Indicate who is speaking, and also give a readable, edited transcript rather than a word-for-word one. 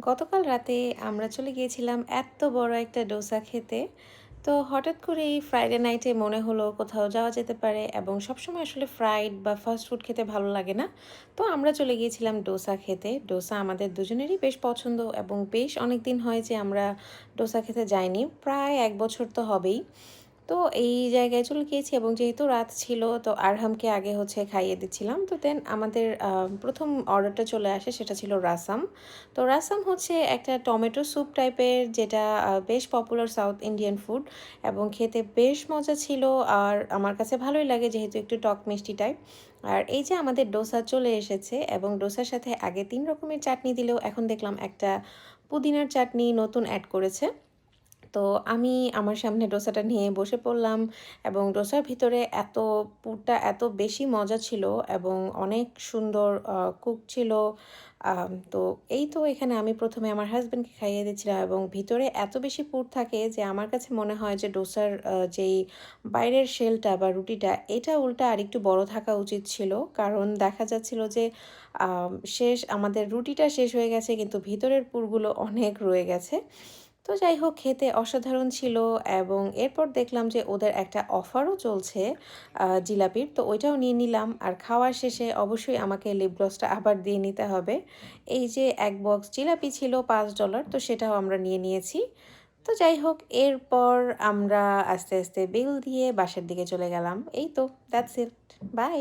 Speaker 1: গতকাল রাতে আমরা চলে গিয়েছিলাম এত বড় একটা ডোসা খেতে। তো হঠাৎ করেই ফ্রাইডে নাইটে মনে হলো কোথাও যাওয়া যেতে পারে এবং সবসময় আসলে ফ্রাইড বা ফাস্ট ফুড খেতে ভালো লাগে না। তো আমরা চলে গিয়েছিলাম ডোসা খেতে। ডোসা আমাদের দুজনেরই বেশ পছন্দ এবং বেশ অনেকদিন হয় যে আমরা ডোসা খেতে যাইনি। প্রায় ১ বছর তো হবেই। তো এই জায়গায় চলে গিয়েছি এবং যেহেতু রাত ছিল তো আরহামকে আগে খাইয়ে দিচ্ছিলাম। তো দেন আমাদের ১ম অর্ডারটা চলে আসে সেটা ছিল রাসাম। তো রাসাম হচ্ছে একটা টমেটো স্যুপ টাইপের যেটা বেশ পপুলার সাউথ ইন্ডিয়ান ফুড এবং খেতে বেশ মজা ছিল। আর আমার কাছে ভালোই লাগে যেহেতু একটু টক মিষ্টি টাইপ। আর এই যে আমাদের ডোসা চলে এসেছে এবং ডোসার সাথে আগে ৩ রকমের চাটনি দিলেও এখন দেখলাম একটা পুদিনার চাটনি নতুন অ্যাড করেছে। তো আমি আমার সামনে ডোসাটা নিয়ে বসে পড়লাম এবং ডোসার ভিতরে পুরটা এত বেশি মজা ছিল এবং অনেক সুন্দর কুক ছিল। তো এই তো এখানে আমি ১ম এ আমার হাসব্যান্ডকে খাইয়ে দিচ্ছিলাম এবং ভিতরে এত বেশি পুর থাকে যে আমার কাছে মনে হয় যে ডোসার যেই বাইরের শেলটা বা রুটিটা এটা উল্টা আরেকটু বড় থাকা উচিত ছিল। কারণ দেখা যাচ্ছিল যে আমাদের রুটিটা শেষ হয়ে গেছে কিন্তু ভিতরের পুরগুলো অনেক রয়ে গেছে। তো যাই হোক খেতে অসাধারণ ছিল এবং এরপর দেখলাম যে ওদের একটা অফারও চলছে জিলাপির। তো ওইটাও নিয়ে নিলাম। আর খাওয়ার শেষে অবশ্যই আমাকে লিপ গ্লসটা আবার দিয়ে নিতে হবে। এই যে ১ বক্স জিলাপি ছিল $৫ তো সেটাও আমরা নিয়ে নিয়েছি। তো যাই হোক এরপর আমরা আস্তে, আস্তে বিল দিয়ে বাসার দিকে চলে গেলাম। এই তো দ্যাটস ইট। বাই।